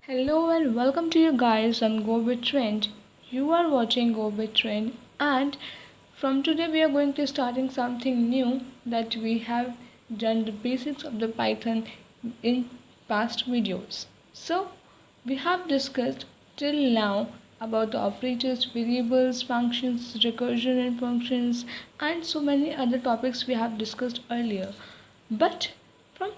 Hello and welcome to you guys on Go with Trend. You are watching Go with Trend, and from today we are going to starting something new that we have done the basics of the Python in past videos. So we have discussed till now about the operators, variables, functions, recursion and functions, and so many other topics we have discussed earlier. But from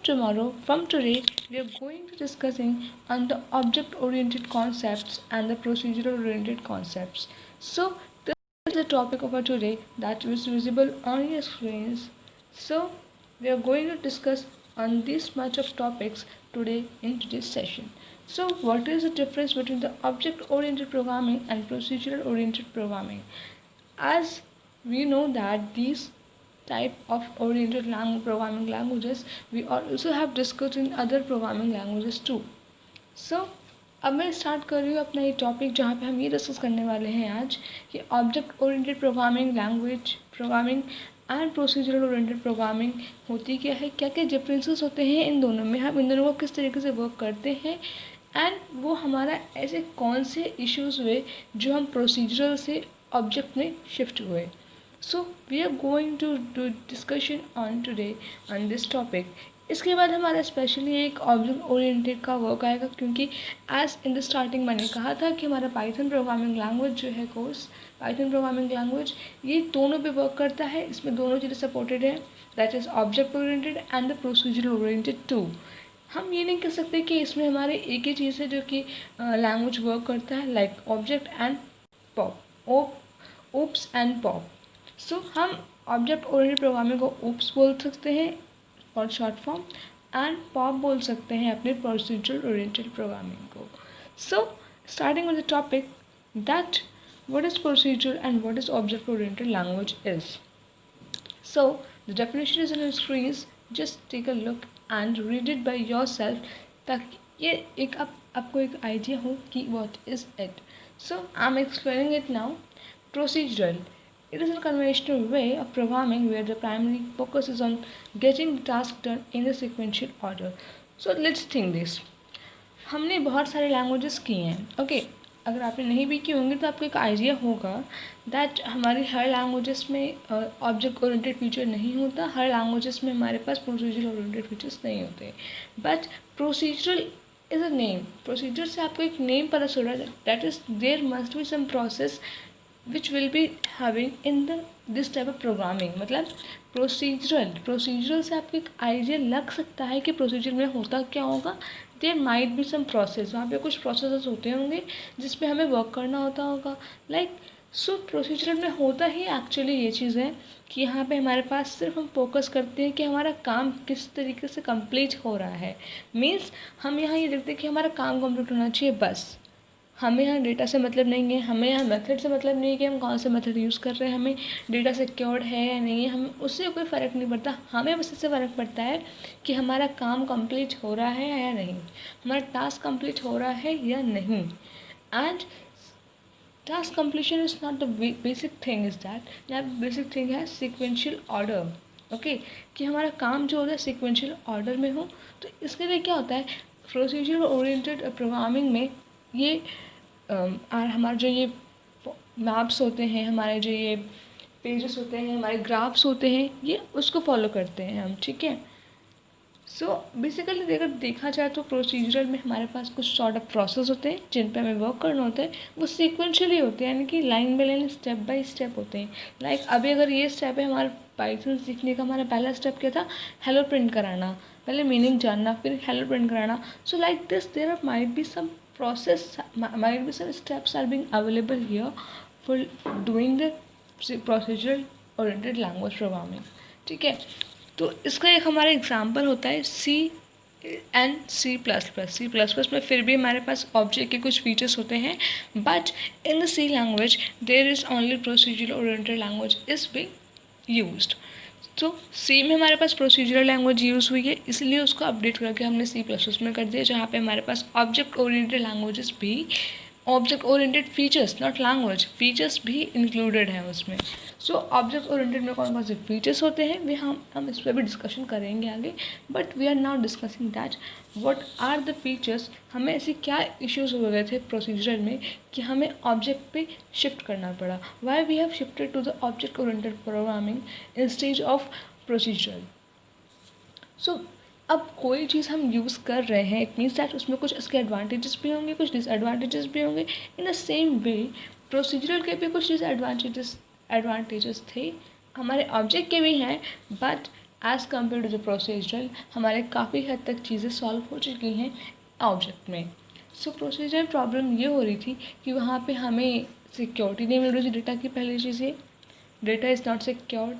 today, we are going to discussing on the object-oriented concepts and the procedural-oriented concepts. So this is the topic of our today that is visible on your screens. So we are going to discuss on this much of topics today in today's session. So what is the difference between the object-oriented programming and procedural-oriented programming? As we know that these type of oriented programming languages we also have discussed in other programming languages too. So अब मैं start कर रही हूँ अपना ये topic जहाँ पे हम ये डिस्कस करने वाले हैं आज कि object oriented programming language programming and procedural oriented programming होती क्या है, क्या क्या डिफरेंसेस होते हैं इन दोनों में, हम इन दोनों को किस तरीके से वर्क करते हैं एंड वो हमारा ऐसे कौन से इश्यूज हुए जो हम प्रोसीजरल से ऑब्जेक्ट में शिफ्ट हुए. So we are going to do discussion on today on this topic. इसके बाद हमारा स्पेशली एक ऑब्जेक्ट ओरिएंटेड का वर्क आएगा क्योंकि एज इन द स्टार्टिंग मैंने कहा था कि हमारा पाइथन प्रोग्रामिंग लैंग्वेज जो है कोर्स पाइथन प्रोग्रामिंग लैंग्वेज ये दोनों पे वर्क करता है. इसमें दोनों चीज़ें सपोर्टेड है, that is object oriented and the procedural oriented too. हम ये नहीं कह सकते कि इसमें हमारे एक ही चीज़ है जो कि लैंग्वेज वर्क करता है like object and POP OOPs and POP. So हम ऑब्जेक्ट ओरिएंटेड प्रोग्रामिंग को ओप्स बोल सकते हैं for short form and POP बोल सकते हैं अपने प्रोसीजरल ओरिएंटेड प्रोग्रामिंग को. So starting with the topic that what is procedure and what is object oriented language is. So the definition is in screen, just take a look and read it by yourself ताकि ये एक आपको एक idea हो कि what is it. So I am explaining it now. Procedural. It is a conventional way of programming where the primary focus is on getting the task done in a sequential order. So let's think this. हमने बहुत सारे languages किए हैं. Okay अगर आपने नहीं भी किए होंगे तो आपको एक आइडिया होगा दैट हमारी हर लैंग्वेजेस में ऑब्जेक्ट ओरिएंटेड फीचर नहीं होता, हर लैंग्वेजेस में हमारे पास प्रोसीजरल ओरिएंटेड फीचर्स नहीं होते. But procedural is a name. Procedure से आपको एक नेम पता चल रहा है, that is there must be some process which will be having in the this type of programming. मतलब प्रोसीजरल से आपको एक आइडिया लग सकता है कि प्रोसीजर में होता क्या होगा. There might be some process, वहाँ पे कुछ प्रोसेस होते होंगे जिस पे हमें वर्क करना होगा लाइक. सो प्रोसीजरल में होता ही एक्चुअली ये चीज़ है कि यहाँ पे हमारे पास सिर्फ हम फोकस करते हैं कि हमारा काम किस तरीके से कंप्लीट हो रहा है. मीन्स हम यहाँ ये देखते हैं कि हमारा काम कंप्लीट होना चाहिए बस. हमें यहाँ डेटा से मतलब नहीं है, हमें यहाँ मेथड से मतलब नहीं है कि हम कौन सा मेथड यूज़ कर रहे हैं, हमें डेटा सिक्योर्ड है या नहीं है, हमें उससे कोई फ़र्क नहीं पड़ता. हमें बस इससे फ़र्क पड़ता है कि हमारा काम कंप्लीट हो रहा है या नहीं, हमारा टास्क कंप्लीट हो रहा है या नहीं. And task completion is not the basic thing, is that यहाँ बेसिक थिंग है सिक्वेंशियल ऑर्डर. ओके कि हमारा काम जो होता है सिक्वेंशियल ऑर्डर में हो. तो इसके लिए क्या होता है प्रोसीजर ओरिएंटेड प्रोग्रामिंग में ये हमारे जो ये मैप्स होते हैं, हमारे जो ये पेजेस होते हैं, हमारे ग्राफ्स होते हैं, ये उसको फॉलो करते हैं हम. ठीक है. सो बेसिकली अगर देखा जाए तो प्रोसीजरल में हमारे पास कुछ सॉर्ट ऑफ प्रोसेस होते हैं जिन पे हमें वर्क करना होता है. वो सीक्वेंशियली होते हैं यानी कि line by line step by step होते हैं. लाइक अभी अगर ये स्टेप है हमारा पाइथन सीखने का, हमारा पहला स्टेप क्या था, हेलो प्रिंट कराना, पहले मीनिंग जानना फिर हेलो प्रिंट कराना. So like this there might be some process, might be some steps are being available here for doing the procedural oriented language programming. ठीक है. तो इसका एक हमारा एग्जांपल होता है C एंड C++. में फिर भी हमारे पास ऑब्जेक्ट के कुछ फीचर्स होते हैं but in the C language there is only procedural oriented language is being used. तो सी में हमारे पास प्रोसीजरल लैंग्वेज यूज़ हुई है इसलिए उसको अपडेट करके हमने C++ में कर दिया जहाँ पे हमारे पास ऑब्जेक्ट ओरिएंटेड लैंग्वेजेस भी object oriented features, not language, features भी इंक्लूडेड हैं उसमें। सो ऑब्जेक्ट ओरिएंटेड में कौन कौन से फीचर्स होते हैं वे हम इस पर भी डिस्कशन करेंगे आगे, but we are not discussing that what are the features. हमें ऐसे क्या इश्यूज हो गए थे प्रोसीजर में कि हमें ऑब्जेक्ट पे शिफ्ट करना पड़ा, why we have shifted to the object oriented programming instead of procedural. So अब कोई चीज़ हम यूज़ कर रहे हैं, इट मीन्स दैट उसमें कुछ इसके एडवांटेजेस भी होंगे, कुछ डिसएडवांटेजेस भी होंगे। In the same way procedural के भी कुछ डिसएडवांटेजेस थे, हमारे ऑब्जेक्ट के भी हैं, but as compare to the procedural हमारे काफ़ी हद तक चीज़ें सॉल्व हो चुकी हैं ऑब्जेक्ट में। सो प्रोसीजरल प्रॉब्लम ये हो रही थी कि वहाँ पे हमें सिक्योरिटी नहीं मिल रही थी डेटा की। पहली चीज़ ये, data is not secured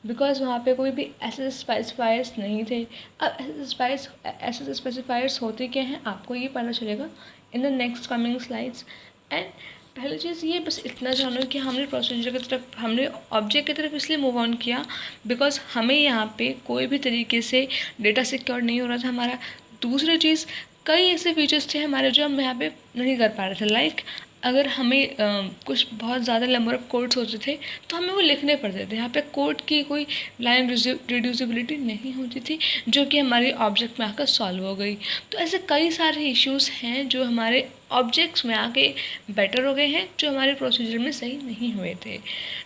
because वहाँ पे कोई भी ऐसे स्पेसिफायर्स नहीं थे। अब ऐसे स्पेसिफायर्स होते क्या हैं आपको ये पता चलेगा in the next coming slides. And पहली चीज़ ये बस इतना जानो कि हमने प्रोसीजर की तरफ, हमने ऑब्जेक्ट की तरफ इसलिए मूव ऑन किया बिकॉज हमें यहाँ पे कोई भी तरीके से डेटा सिक्योर नहीं हो रहा था हमारा। दूसरी चीज़, कई ऐसे फीचर्स थे हमारे जो हम यहाँ पे नहीं कर पा रहे थे। लाइक अगर हमें कुछ बहुत ज़्यादा नंबर ऑफ कोड्स होते थे तो हमें वो लिखने पड़ते थे। यहाँ पे कोड की कोई लाइन रिड्यूसिबिलिटी नहीं होती थी जो कि हमारे ऑब्जेक्ट में आकर सॉल्व हो गई। तो ऐसे कई सारे इश्यूज हैं जो हमारे ऑब्जेक्ट्स में आके बेटर हो गए हैं, जो हमारे प्रोसीजर में सही नहीं हुए थे।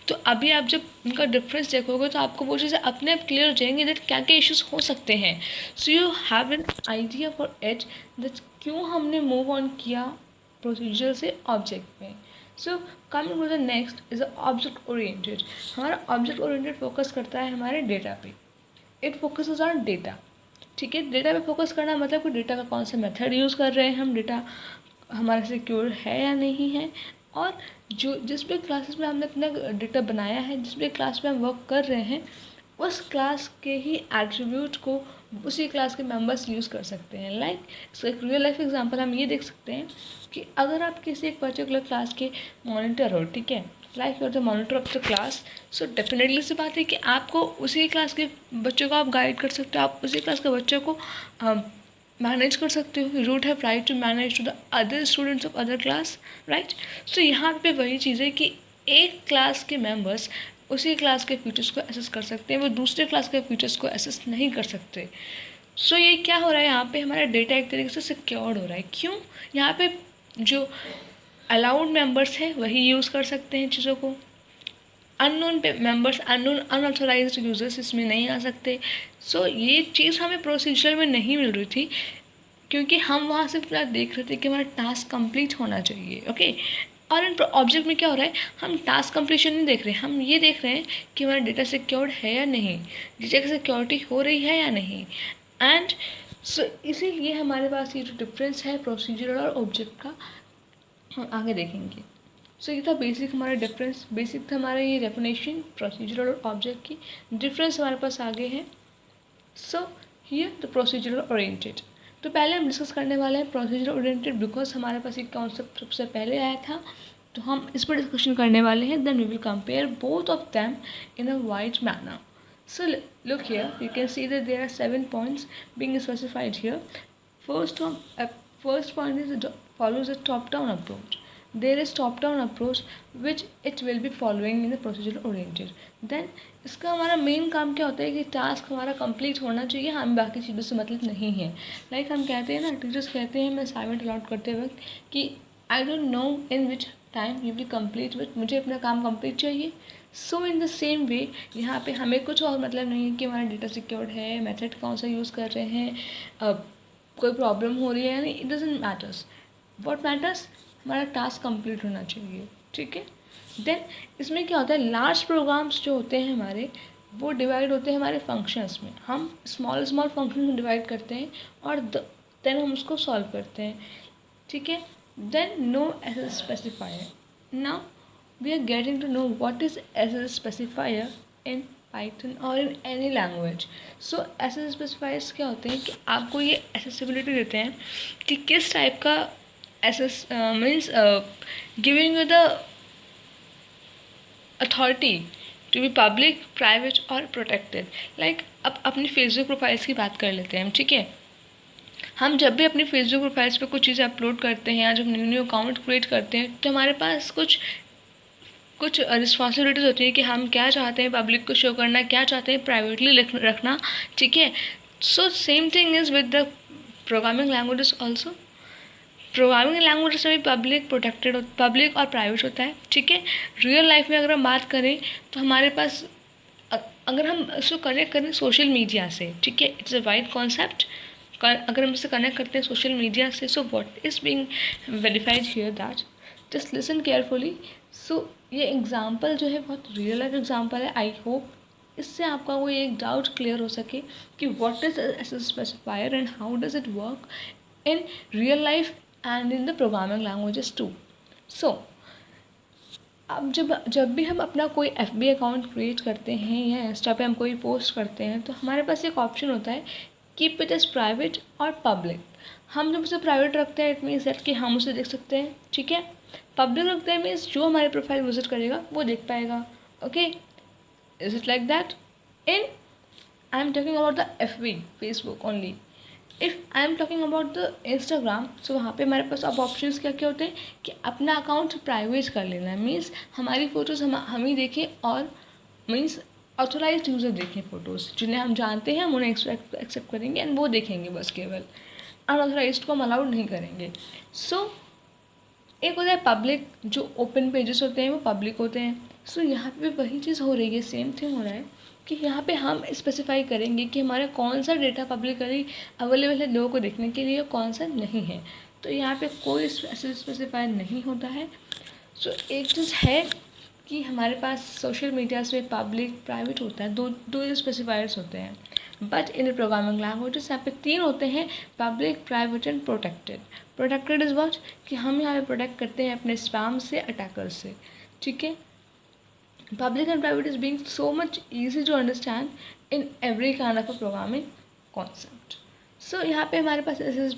तो अभी आप जब उनका डिफरेंस देखोगे तो आपको वो चीज़ें अपने आप क्लियर हो जाएंगी दैट क्या क्या इश्यूज हो सकते हैं। So you have an idea for it that क्यों हमने मूव ऑन किया प्रोसीजर से ऑब्जेक्ट में। So coming to the next is object oriented. हमारा ऑब्जेक्ट ओरिएंटेड फोकस करता है हमारे डेटा पे, इट फोकसेस ऑन डेटा। ठीक है, डेटा पे फोकस करना मतलब कि डेटा का कौन सा मेथड यूज़ कर रहे हैं हम, डेटा हमारा सिक्योर है या नहीं है, और जो जिस भी क्लासेस में हमने अपना डेटा बनाया है, जिस भी क्लास में हम वर्क कर रहे हैं, उस क्लास के ही एट्रीब्यूट को उसी क्लास के मेंबर्स यूज़ कर सकते हैं। लाइक इसका एक रियल लाइफ एग्जांपल हम ये देख सकते हैं कि अगर आप किसी एक पर्टिकुलर क्लास के मॉनिटर हो, ठीक है, like you are the monitor of the class, so definitely सी बात है कि आपको उसी क्लास के बच्चों को आप गाइड कर सकते हो, आप उसी क्लास के बच्चों को मैनेज कर सकते हो। You don't have right to manage to the other students of other class, right. So यहाँ पे वही चीज़ है कि एक क्लास के मेंबर्स उसी क्लास के फीचर्स को एसेस कर सकते हैं, वो दूसरे क्लास के फीचर्स को एसेस नहीं कर सकते। सो ये क्या हो रहा है, यहाँ पे हमारा डेटा एक तरीके से सिक्योर्ड हो रहा है। क्यों? यहाँ पे जो अलाउड मेंबर्स हैं वही यूज़ कर सकते हैं चीज़ों को, unknown members, unknown unauthorised users इसमें नहीं आ सकते। सो ये चीज़ हमें प्रोसीजर में नहीं मिल रही थी क्योंकि हम वहाँ से पूरा देख रहे थे कि हमारा टास्क कंप्लीट होना चाहिए, ओके। और इन ऑब्जेक्ट में क्या हो रहा है, हम टास्क कंप्लीशन नहीं देख रहे हैं, हम ये देख रहे हैं कि हमारा डेटा सिक्योर्ड है या नहीं, डेटा की सिक्योरिटी हो रही है या नहीं। एंड सो इसीलिए हमारे पास ये जो डिफरेंस है प्रोसीजर और ऑब्जेक्ट का, हम आगे देखेंगे। सो ये था बेसिक हमारा डिफरेंस, बेसिक था हमारा ये डेफिनेशन प्रोसीजरल और ऑब्जेक्ट की। डिफरेंस हमारे पास आगे है। So here the procedural oriented. तो पहले हम डिस्कस करने वाले हैं प्रोसीजरल ओरिएंटेड बिकॉज हमारे पास एक कॉन्सेप्ट सबसे पहले आया था, तो हम इस पर डिस्कशन करने वाले हैं। Then we will compare both of them in a wide manner. So look here, you can see that there are 7 points being specified here. First one, first point is follows a top-down approach. There is top-down approach which it will be following in the procedural oriented. Then इसका हमारा main काम क्या होता है कि task हमारा complete होना चाहिए, हमें बाकी चीज़ों से मतलब नहीं है। लाइक हम कहते हैं ना, टीचर्स कहते हैं हमें असाइनमेंट अलॉट करते वक्त कि I don't know in which time you will complete it, मुझे अपना काम कंप्लीट चाहिए। सो इन द सेम वे यहाँ पे हमें कुछ और मतलब नहीं है कि हमारा डेटा सिक्योर्ड है, मेथड कौन सा यूज़ कर रहे हैं, कोई प्रॉब्लम हो रही है या नहीं, it doesn't matters. What matters, हमारा टास्क कंप्लीट होना चाहिए, ठीक है। देन इसमें क्या होता है, लार्ज प्रोग्राम्स जो होते हैं हमारे, वो डिवाइड होते हैं हमारे फंक्शंस में। हम स्मॉल स्मॉल फंक्शन में डिवाइड करते हैं और देन हम उसको सॉल्व करते हैं, ठीक है। Then no access specifier. Now we are getting to know what is SS specifier in Python or in any language. So SS specifiers क्या होते हैं कि आपको ये accessibility देते हैं कि किस टाइप का SS means giving you the authority to be public, private और protected. Like अब अपनी फेसबुक प्रोफाइल्स की बात कर लेते हैं हम, ठीक है। हम जब भी अपनी फेसबुक प्रोफाइल्स पे कुछ चीज़ें अपलोड करते हैं या जब न्यू न्यू अकाउंट क्रिएट करते हैं तो हमारे पास कुछ कुछ रिस्पॉन्सिबिलिटीज़ होती है कि हम क्या चाहते हैं पब्लिक को शो करना, क्या चाहते हैं प्राइवेटली रखना, ठीक है। So same thing is with the programming languages also. Programming language में भी पब्लिक प्रोटेक्टेड पब्लिक और प्राइवेट होता है, ठीक है। रियल लाइफ में अगर हम बात करें तो हमारे पास अगर हम इसको कनेक्ट करें सोशल मीडिया से, ठीक है, इट्स अ वाइड कॉन्सेप्ट। अगर हम इसे कनेक्ट करते हैं सोशल मीडिया से, so what is being verified here that, just listen carefully. So ये एग्जांपल जो है बहुत रियल लाइफ एग्जांपल है। आई होप इससे आपका कोई एक डाउट क्लियर हो सके कि what is S specifier and how does it work in real life and in the programming languages too. So अब जब भी हम अपना कोई FB अकाउंट क्रिएट करते हैं या इंस्टा पे हम कोई पोस्ट करते हैं तो हमारे पास एक ऑप्शन होता है कीप इट एज प्राइवेट और पब्लिक। हम जब उसे प्राइवेट रखते हैं इट मीन्स दैट कि हम उसे देख सकते हैं, ठीक है। पब्लिक रखते हैं मीन्स जो हमारे प्रोफाइल विजिट करेगा वो देख पाएगा, okay. Is it like that? In I am talking about the FB Facebook only. If I am talking about the Instagram, so वहाँ पे हमारे पास अब ऑप्शंस क्या क्या होते हैं कि अपना अकाउंट प्राइवेट कर लेना है, मीन्स हमारी फ़ोटोज़ हम ही देखें और मीन्स ऑथोराइज्ड यूज़र देखें फ़ोटोज़, जिन्हें हम जानते हैं हम उन्हें एक्सेप्ट करेंगे एंड वो देखेंगे बस केवल, अनऑथोराइज्ड को हम अलाउड नहीं करेंगे। सो एक होता है पब्लिक, जो ओपन पेजेस होते हैं वो पब्लिक होते हैं। सो यहाँ पे वही चीज़ हो रही है, सेम थिंग हो रहा है कि यहाँ पे हम स्पेसिफाई करेंगे कि हमारा कौन सा डेटा पब्लिकली अवेलेबल है लोगों को देखने के लिए और कौन सा नहीं है। तो यहाँ पे कोई ऐसे स्पेसिफाई नहीं होता है। सो एक चीज़ है कि हमारे पास सोशल मीडिया में पब्लिक प्राइवेट होता है, दो दो स्पेसिफायर्स होते हैं। बट इन प्रोग्रामिंग लैंग्वेजेस यहाँ पे 3 होते हैं, public, private and protected. Protected is what कि हम यहाँ पे प्रोटेक्ट करते हैं अपने स्पैम से, अटैकर से, ठीक है। Public and private is being so much easy to understand in every kind of a programming concept. So यहाँ पे हमारे पास ऐसे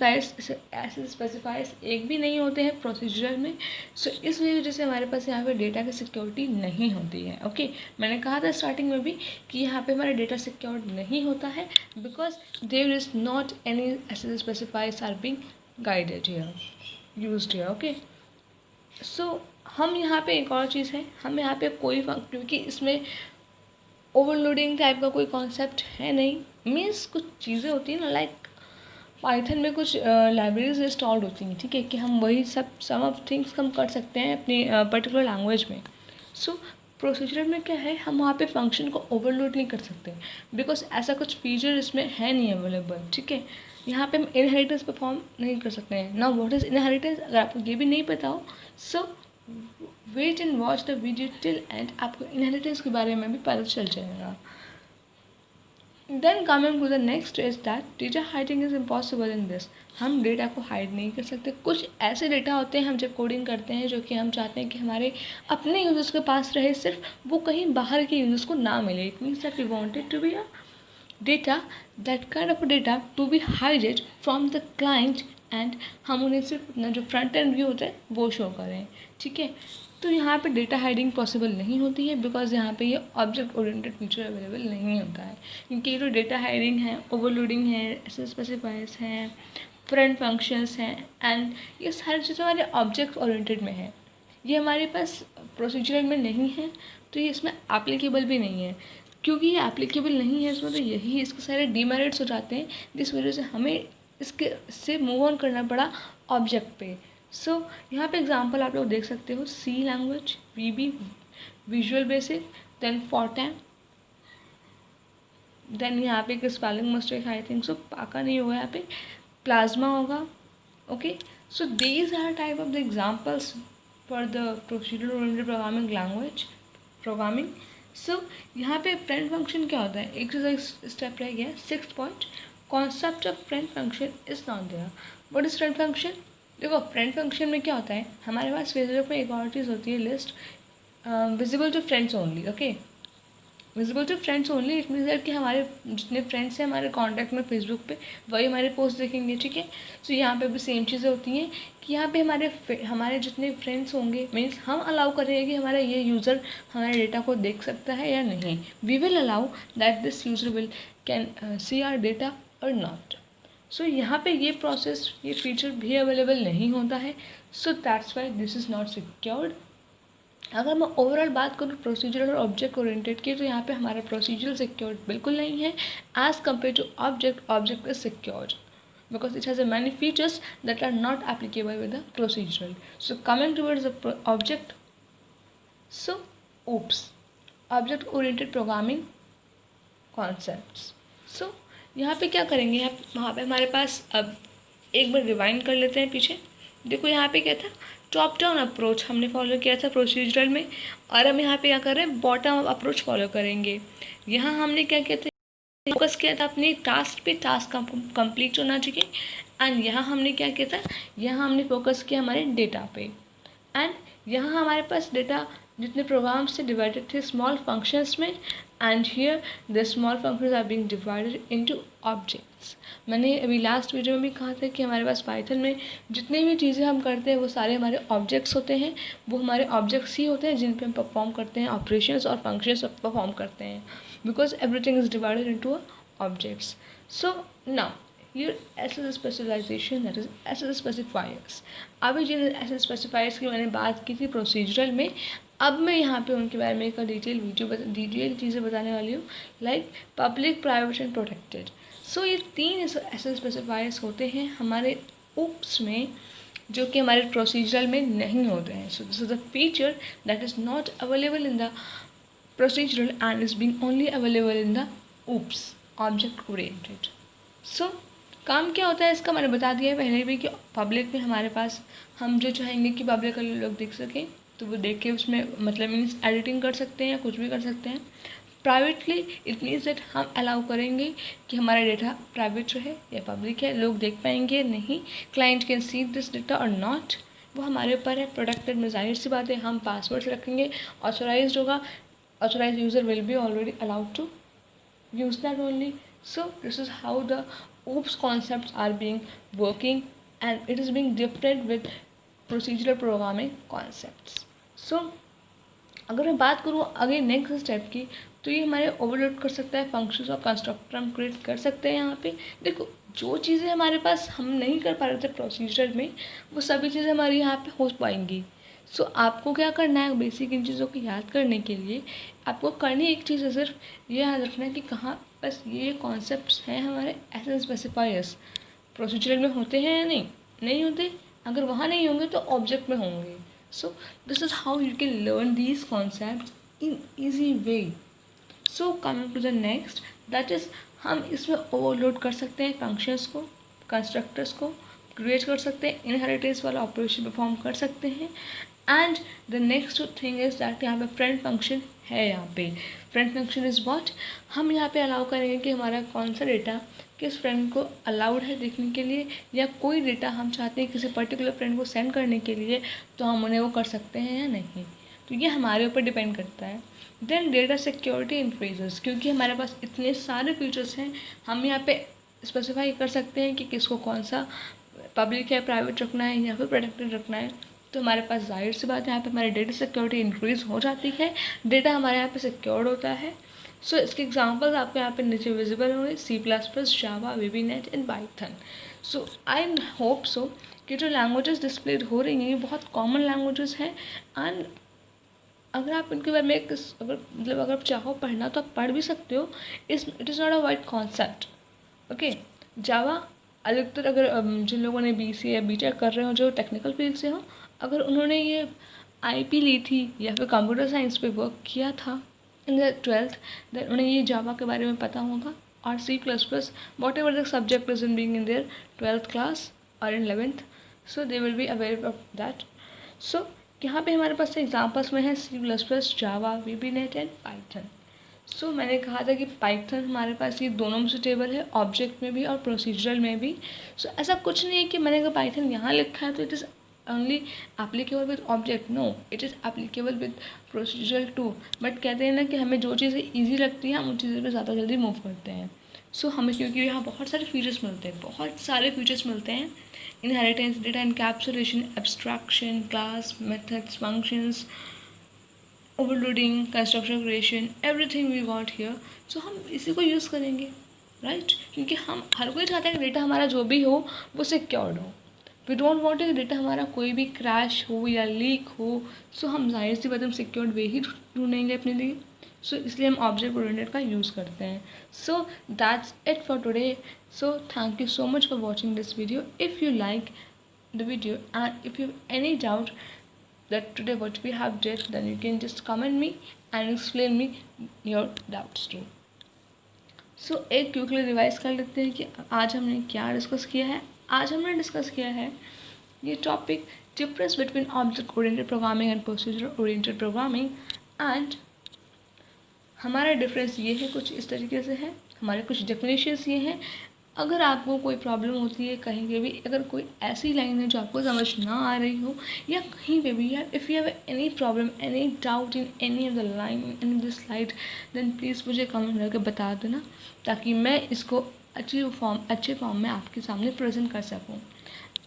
स्पेसिफायर्स एक भी नहीं होते हैं प्रोसीजर में। सो इस वजह से हमारे पास यहाँ पे डेटा की सिक्योरिटी नहीं होती है, ओके। मैंने कहा था स्टार्टिंग में भी कि यहाँ पे हमारा डेटा सिक्योर्ड नहीं होता है because there is not any ऐसे specifiers are being guided here, used here, okay. So हम यहाँ पे एक और चीज़ है, हम यहाँ पे कोई क्योंकि इसमें ओवरलोडिंग टाइप का कोई कॉन्सेप्ट है नहीं, मीन्स कुछ चीज़ें होती हैं ना, लाइक पाइथन में कुछ लाइब्रेरीज इंस्टॉल्ड होती हैं, ठीक है, कि हम वही सम ऑफ थिंग्स हम कर सकते हैं अपनी पर्टिकुलर लैंग्वेज में। सो प्रोसीजर में क्या है, हम वहाँ पे फंक्शन को ओवरलोड नहीं कर सकते बिकॉज ऐसा कुछ फीचर इसमें है नहीं अवेलेबल, ठीक है। यहाँ पे हम इनहेरिटेंस परफॉर्म नहीं कर सकते हैं ना। व्हाट इज़ इनहेरिटेंस, अगर आपको ये भी नहीं पता हो, so wait and watch the video till end, आपको इनहेरिटेंस के बारे में भी पता चल जाएगा। Then coming to the next is that data hiding is impossible in this. हम डेटा को हाइड नहीं कर सकते। कुछ ऐसे डेटा होते हैं हम जब कोडिंग करते हैं जो कि हम चाहते हैं कि हमारे अपने यूजर्स के पास रहे, सिर्फ वो कहीं बाहर के यूजर्स को ना मिले। It means that we wanted to be a data, that kind of data to be hided from the client and हम उन्हें सिर्फ अपना जो फ्रंट एंड व्यू होता है वो शो करें, ठीक है। तो यहाँ पे डेटा हाइडिंग पॉसिबल नहीं होती है बिकॉज यहाँ पे ये ऑब्जेक्ट ओरिएंटेड फीचर अवेलेबल नहीं होता है, क्योंकि ये जो डेटा हाइडिंग है, ओवरलोडिंग है, ऐसे स्पेसिफायर्स हैं, फ्रंट फंक्शंस हैं एंड ये सारी चीज़ें हमारे ऑब्जेक्ट ओरिएंटेड में है। ये हमारे पास प्रोसीजर में नहीं है तो ये इसमें एप्लीकेबल भी नहीं है। क्योंकि ये एप्लीकेबल नहीं है इसमें तो यही इसके सारे डीमेरिट्स हो जाते हैं, जिस वजह से हमें इससे मूव ऑन करना पड़ा ऑब्जेक्ट पे। सो यहाँ पे एग्जांपल आप लोग देख सकते हो, C language, VB, visual basic, then Fortran, then यहाँ पे एक spelling mistake I think so, पाका नहीं होगा, यहाँ पे प्लाज्मा होगा, okay. So these are type of the examples for the procedural oriented programming language programming. So यहाँ पे फ्रेंड फंक्शन क्या होता है, एक स्टेप रह गया, 6th point, concept of friend function is not there. What is friend function? देखो friend function में क्या होता है, हमारे पास फेसबुक में एक और चीज़ होती है, list visible to friends only, okay. Visible to friends only it means that कि हमारे जितने फ्रेंड्स हैं हमारे कॉन्टैक्ट में फेसबुक पे वही हमारे पोस्ट देखेंगे, ठीक है। सो यहाँ पे भी सेम चीज़ें होती हैं कि यहाँ पे हमारे जितने फ्रेंड्स होंगे मीन्स हम अलाउ करेंगे कि हमारा ये यूज़र हमारे डेटा को देख सकता है या नहीं। We will allow that this user will can see our data और नॉट, सो यहाँ पे ये प्रोसेस, ये फीचर भी अवेलेबल नहीं होता है. So that's why this is not secured. अगर मैं ओवरऑल बात करूँ प्रोसीजरल और ऑब्जेक्ट ओरिएंटेड की, तो यहाँ पे हमारा प्रोसीजर सिक्योर्ड बिल्कुल नहीं है as compare to object is secured because it has a many features that are not applicable with the procedural. So coming towards the object, so oops, object oriented programming concepts. So यहाँ पे क्या करेंगे, वहाँ पे हमारे पास अब एक बार rewind कर लेते हैं पीछे. देखो यहाँ पे क्या था, टॉप डाउन अप्रोच हमने फॉलो किया था प्रोसीजरल में, और हम यहाँ पे क्या कर रहे हैं, बॉटम अप अप्रोच फॉलो करेंगे. यहाँ हमने क्या किया था, फोकस किया था अपने टास्क पे, टास्क कंप्लीट होना चाहिए. एंड यहाँ हमने क्या किया था, यहाँ हमने फोकस किया हमारे डेटा पे. एंड यहाँ हमारे पास डेटा जितने प्रोग्राम्स थे डिवाइडेड थे स्मॉल फंक्शंस में. And here the small functions are being divided into objects. मैंने अभी लास्ट वीडियो में भी कहा था कि हमारे पास पाइथन में जितनी भी चीज़ें हम करते हैं वो सारे हमारे ऑब्जेक्ट्स होते हैं. वो हमारे ऑब्जेक्ट्स ही होते हैं जिन पे हम परफॉर्म करते हैं ऑपरेशंस और फंक्शंस परफॉर्म करते हैं, because everything is divided into objects. So now here SS specialization, that is SS specifiers. अभी जिन SS specifiers की मैंने बात की थी प्रोसीजरल में, अब मैं यहाँ पे उनके बारे में एक डिटेल चीज़ें बताने वाली हूँ, like public, private and protected. So ये 3 SS स्पेसिफायर्स होते हैं हमारे ओप्स में, जो कि हमारे प्रोसीजरल में नहीं होते हैं. So this is the feature that is not available in the procedural and is being only available in the OOPS, object oriented. So काम क्या होता है इसका मैंने बता दिया है पहले भी कि पब्लिक में हमारे पास हम जो चाहेंगे कि पब्लिक वाले लोग देख सकें तो वो देख के उसमें मतलब मीन्स एडिटिंग कर सकते हैं या कुछ भी कर सकते हैं. प्राइवेटली इट मीन्स दैट हम अलाउ करेंगे कि हमारा डेटा प्राइवेट रहे या पब्लिक है, लोग देख पाएंगे नहीं, client can see this data और नॉट, वो हमारे ऊपर है. प्रोटेक्टेड में जाहिर सी बात है हम पासवर्ड रखेंगे, ऑथोराइज्ड होगा, authorized user will be already allowed to use that only. So this is how the OOPS concepts are being working, and it is being different with procedural programming concepts. So अगर मैं बात करूँ आगे next step की, तो ये हमारे overload कर सकता है फंक्शंस और कंस्ट्रक्टर हम क्रिएट कर सकते हैं. यहाँ पे देखो जो चीज़ें हमारे पास हम नहीं कर पा रहे थे प्रोसीजर में, वो सभी चीज़ें हमारी यहाँ पे हो पाएंगी. सो आपको क्या करना है, बेसिक इन चीज़ों को याद करने के लिए आपको करनी एक चीज़ है, सिर्फ ये याद रखना है कि कहाँ बस ये कॉन्सेप्ट्स हैं हमारे एसेंस स्पेसिफायर्स प्रोसीजरल में होते हैं या नहीं होते. अगर वहाँ नहीं होंगे तो ऑब्जेक्ट में होंगे. So this is how you can learn these concepts in easy way. So coming to the next, that is हम इसमें ओवरलोड कर सकते हैं फंक्शंस को, कंस्ट्रक्टर्स को क्रिएट कर सकते हैं, इनहेरिटेंस वाला ऑपरेशन परफॉर्म कर सकते हैं. And the next thing is that यहाँ पे फ्रेंड फंक्शन है. यहाँ पे फ्रेंड फंक्शन इज़ व्हाट, हम यहाँ पे अलाउ करेंगे कि हमारा कौन सा डेटा किस फ्रेंड को अलाउड है देखने के लिए, या कोई डेटा हम चाहते हैं किसी पर्टिकुलर फ्रेंड को सेंड करने के लिए तो हम उन्हें वो कर सकते हैं या नहीं. तो ये हमारे ऊपर डिपेंड करता है. देन डेटा सिक्योरिटी इंक्रीजेस, क्योंकि हमारे पास इतने सारे फीचर्स हैं, हम यहाँ पे स्पेसिफाई कर सकते हैं कि किसको कौन सा पब्लिक है, प्राइवेट रखना है या फिर प्रोटेक्टेड रखना है. तो हमारे पास जाहिर सी बात है यहाँ पे हमारी डेटा सिक्योरिटी इंक्रीज़ हो जाती है, डेटा हमारे यहाँ पे सिक्योर्ड होता है. सो इसके एग्जांपल्स आपको यहाँ पे नीचे विजिबल होंगे, C++, Java, VBNet and Python. So I hope so कि जो लैंग्वेजेस डिस्प्लेड हो रही हैं ये बहुत कॉमन लैंग्वेजेस हैं. एंड अगर आप इनके बारे में अगर आप चाहो पढ़ना तो आप पढ़ भी सकते हो. It is not a wide concept. Okay, Java अधिकतर अगर जिन लोगों ने BCA या BTech कर रहे हो जो टेक्निकल फील्ड से हो, अगर उन्होंने ये IP ली थी या फिर कंप्यूटर साइंस पे वर्क किया था इन द 12th, देन उन्हें ये जावा के बारे में पता होगा. और C++, whatever the subject is in being in there 12th class और in 11th, so they will be aware of that. So यहाँ पे हमारे पास एग्जाम्पल्स में है C++, Java, VBNet and Python. So मैंने कहा था कि पाइथन हमारे पास ये दोनों में सुटेबल है, ऑब्जेक्ट में भी और प्रोसीजरल में भी. सो ऐसा कुछ नहीं है कि मैंने अगर पाइथन यहाँ लिखा है तो it is only applicable with object. No, it is applicable with procedural too. But कहते हैं ना कि हमें जो चीज़ें ईजी लगती हैं हम उन चीज़ों पे ज़्यादा जल्दी मूव करते हैं. सो हमें क्योंकि यहाँ बहुत सारे फीचर्स मिलते हैं, inheritance, data encapsulation, abstraction, class, methods, functions, overloading, construction creation, everything we got here. So हम इसी को यूज़ करेंगे. राइट, क्योंकि हम हर कोई चाहता है कि डेटा हमारा जो भी हो वो सिक्योर्ड हो। वी डोंट वांट कि डेटा हमारा कोई भी क्रैश हो या लीक हो। सो हम जाहिर सी बात हम सिक्योर्ड वे ही ढूंढेंगे अपने लिए। सो इसलिए हम ऑब्जेक्ट ओरिएंटेड का यूज़ करते हैं। So that's it for today. So thank you so much for watching this video. If you like the video and if you have any doubt that today what we have did, then you can just comment me and explain me your doubts too. सो एक quickly revise कर लेते हैं कि आज हमने क्या discuss किया है। आज हमने डिस्कस किया है ये topic, difference between object oriented programming and procedure oriented programming. And हमारा डिफरेंस ये है, कुछ इस तरीके से है, हमारे कुछ डेफिनेशंस ये हैं। अगर आपको कोई प्रॉब्लम होती है कहीं पे भी, अगर कोई ऐसी लाइन है जो आपको समझ ना आ रही हो या कहीं पे भी, या if you have any problem, any doubt in any of the line in this slide, then please मुझे कमेंट करके बता देना, ताकि मैं इसको अच्छे फॉर्म में आपके सामने प्रेजेंट कर सकूँ।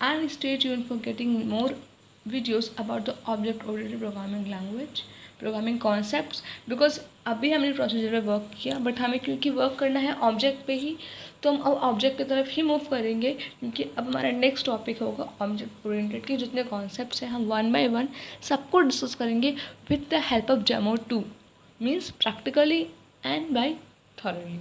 And stay tuned for getting more videos about the object oriented programming language, programming concepts. Because अभी हमने प्रोसीजर पे वर्क किया, बट हमें क्योंकि वर्क करना है ऑब्जेक्ट पे ही, तो हम अब ऑब्जेक्ट की तरफ ही मूव करेंगे, क्योंकि अब हमारा नेक्स्ट टॉपिक होगा ऑब्जेक्ट ओरिएंटेड के जितने कॉन्सेप्ट्स हैं हम वन बाय वन सबको डिस्कस करेंगे with the help of demo 2, means practically and by thoroughly.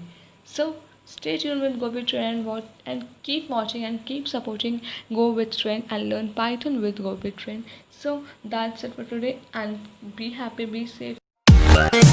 So stay tuned with Go with Trend and keep watching and keep supporting Go with Trend and learn Python with Go with Trend. So that's it for today, and be happy, be safe.